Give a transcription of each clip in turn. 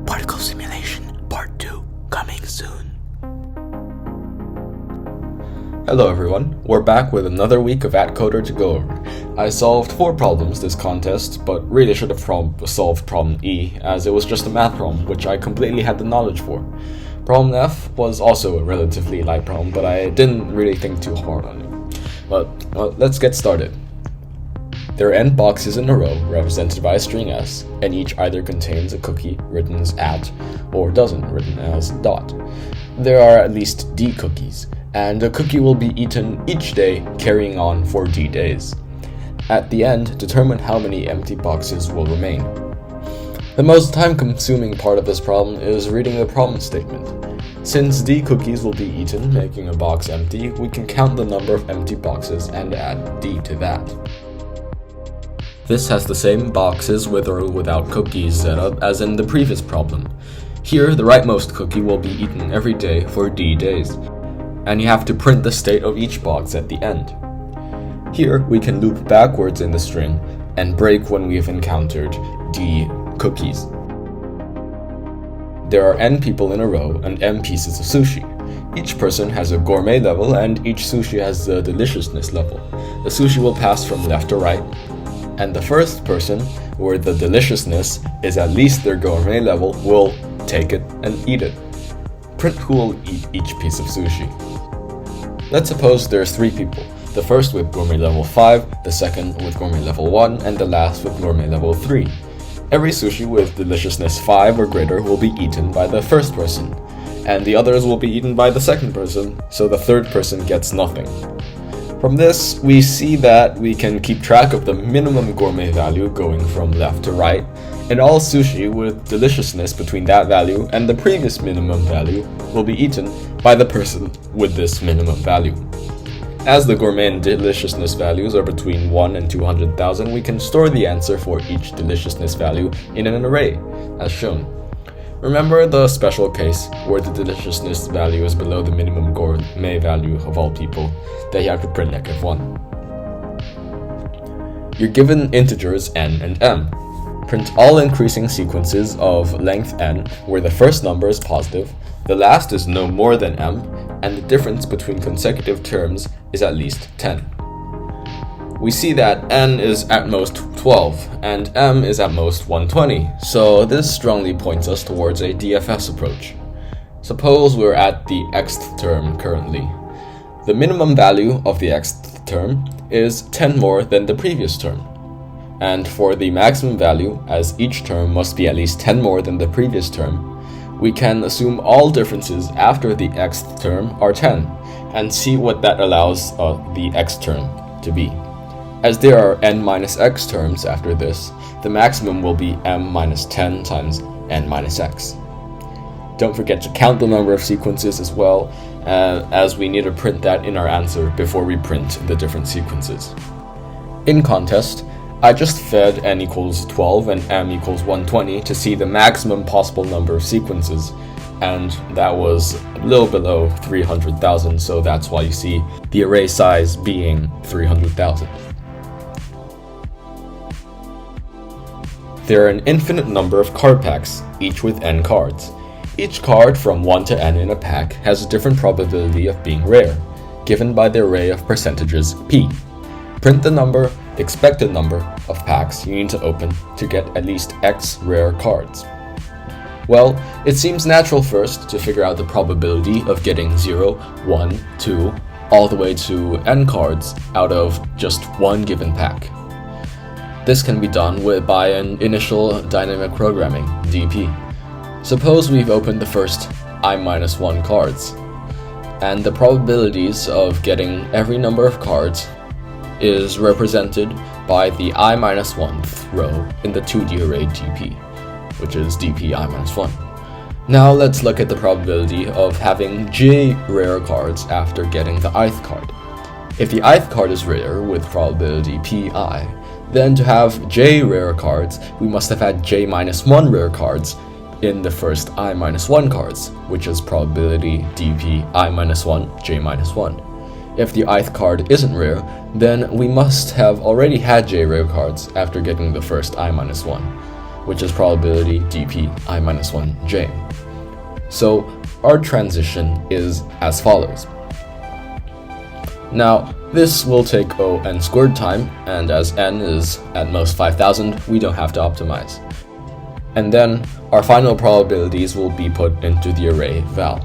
Particle Simulation Part 2 coming soon. Hello everyone, we're back with another week of AtCoder to go over. I solved 4 problems this contest, but really should have solved problem E, as it was just a math problem, which I completely had the knowledge for. Problem F was also a relatively light problem, but I didn't really think too hard on it. But let's get started. There are n boxes in a row represented by a string s, and each either contains a cookie written as @ or doesn't, written as dot. There are at least d cookies, and a cookie will be eaten each day, carrying on for d days. At the end, determine how many empty boxes will remain. The most time-consuming part of this problem is reading the problem statement. Since d cookies will be eaten, making a box empty, we can count the number of empty boxes and add d to that. This has the same boxes with or without cookies setup as in the previous problem. Here, the rightmost cookie will be eaten every day for d days, and you have to print the state of each box at the end. Here, we can loop backwards in the string and break when we have encountered d cookies. There are n people in a row and m pieces of sushi. Each person has a gourmet level and each sushi has a deliciousness level. The sushi will pass from left to right, and the first person, where the deliciousness is at least their gourmet level, will take it and eat it. Print who will eat each piece of sushi. Let's suppose there's 3 people, the first with gourmet level 5, the second with gourmet level 1, and the last with gourmet level 3. Every sushi with deliciousness 5 or greater will be eaten by the first person, and the others will be eaten by the second person, so the third person gets nothing. From this, we see that we can keep track of the minimum gourmet value going from left to right, and all sushi with deliciousness between that value and the previous minimum value will be eaten by the person with this minimum value. As the gourmet and deliciousness values are between 1 and 200,000, we can store the answer for each deliciousness value in an array, as shown. Remember the special case where the deliciousness value is below the minimum gourmet value of all people, that you have to print -1. You're given integers n and m. Print all increasing sequences of length n where the first number is positive, the last is no more than m, and the difference between consecutive terms is at least 10. We see that n is at most 12, and m is at most 120, so this strongly points us towards a DFS approach. Suppose we're at the xth term currently. The minimum value of the xth term is 10 more than the previous term. And for the maximum value, as each term must be at least 10 more than the previous term, we can assume all differences after the xth term are 10, and see what that allows the x term to be. As there are n minus x terms after this, the maximum will be m minus 10 times n minus x. Don't forget to count the number of sequences as well, as we need to print that in our answer before we print the different sequences. In contest, I just fed n equals 12 and m equals 120 to see the maximum possible number of sequences, and that was a little below 300,000, so that's why you see the array size being 300,000. There are an infinite number of card packs, each with n cards. Each card from 1 to n in a pack has a different probability of being rare, given by the array of percentages p. Print the expected number of packs you need to open to get at least x rare cards. Well, it seems natural first to figure out the probability of getting 0, 1, 2, all the way to n cards out of just one given pack. This can be done by an initial dynamic programming, DP. Suppose we've opened the first I-1 cards, and the probabilities of getting every number of cards is represented by the I-1th row in the 2D array DP, which is DP I-1. Now let's look at the probability of having j rare cards after getting the ith card. If the ith card is rare with probability pi, then to have j rare cards, we must have had j-1 rare cards in the first I-1 cards, which is probability dp I-1, j-1. If the ith card isn't rare, then we must have already had j rare cards after getting the first I-1. which is probability dp I minus 1j. So our transition is as follows. Now, this will take O n squared time, and as n is at most 5000, we don't have to optimize. And then our final probabilities will be put into the array val.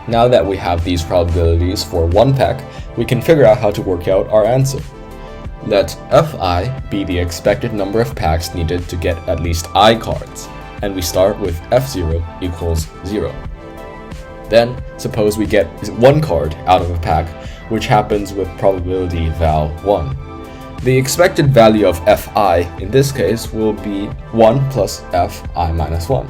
Now that we have these probabilities for one pack, we can figure out how to work out our answer. Let fi be the expected number of packs needed to get at least I cards, and we start with f0 equals 0. Then, suppose we get one card out of a pack, which happens with probability val 1. The expected value of fi in this case will be 1 plus fi minus 1.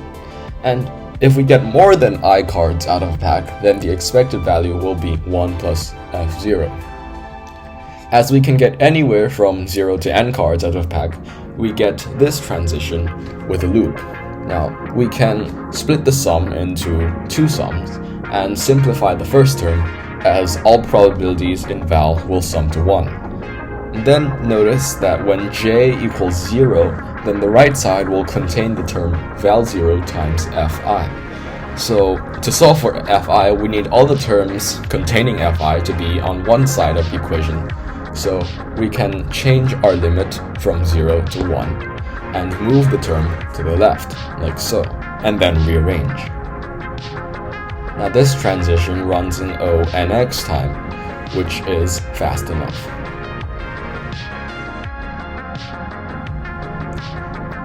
And if we get more than I cards out of a pack, then the expected value will be 1 plus f0. As we can get anywhere from 0 to n cards out of a pack, we get this transition with a loop. Now, we can split the sum into two sums and simplify the first term, as all probabilities in val will sum to 1. Then notice that when j equals 0, then the right side will contain the term val0 times fi. So to solve for fi, we need all the terms containing fi to be on one side of the equation. So we can change our limit from 0 to 1 and move the term to the left, like so, and then rearrange. Now this transition runs in O nx time, which is fast enough.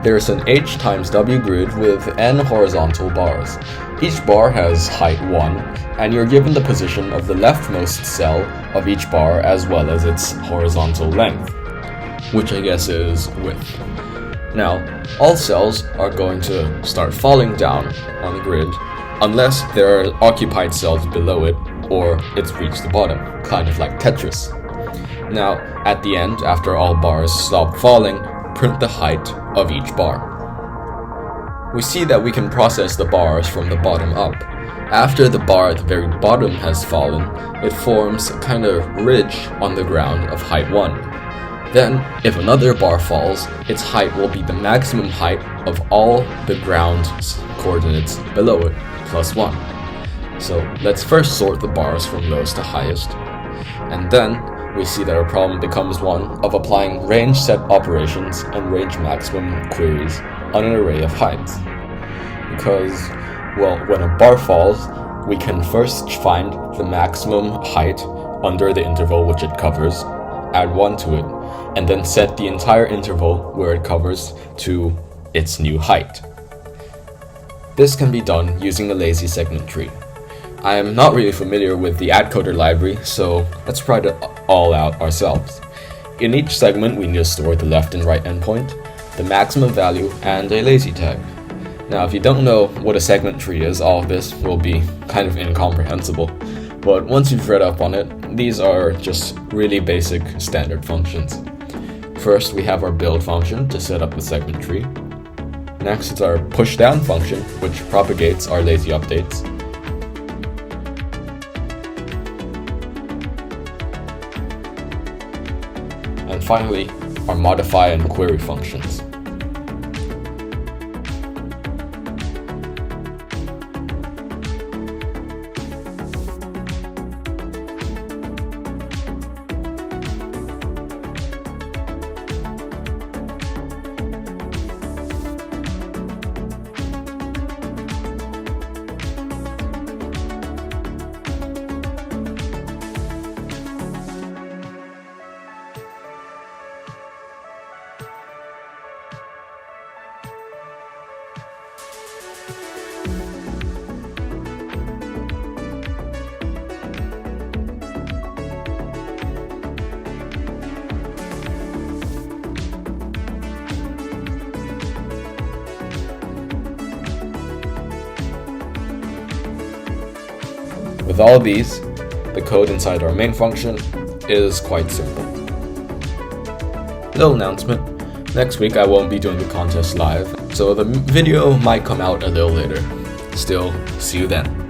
There's an h times w grid with n horizontal bars. Each bar has height 1, and you're given the position of the leftmost cell of each bar as well as its horizontal length, which I guess is width. Now, all cells are going to start falling down on the grid unless there are occupied cells below it or it's reached the bottom, kind of like Tetris. Now, at the end, after all bars stop falling, print the height of each bar. We see that we can process the bars from the bottom up. After the bar at the very bottom has fallen, it forms a kind of ridge on the ground of height 1. Then, if another bar falls, its height will be the maximum height of all the ground's coordinates below it, plus 1. So let's first sort the bars from lowest to highest, and then we see that our problem becomes one of applying range set operations and range maximum queries on an array of heights. Because, well, when a bar falls, we can first find the maximum height under the interval which it covers, add 1 to it, and then set the entire interval where it covers to its new height. This can be done using the lazy segment tree. I am not really familiar with the AtCoder library, so let's try it all out ourselves. In each segment, we need to store the left and right endpoint, the maximum value, and a lazy tag. Now, if you don't know what a segment tree is, all of this will be kind of incomprehensible. But once you've read up on it, these are just really basic standard functions. First, we have our build function to set up the segment tree. Next, it's our pushdown function, which propagates our lazy updates. And finally, our modify and query functions. With all of these, the code inside our main function is quite simple. Little announcement, next week I won't be doing the contest live, so the video might come out a little later. Still, see you then.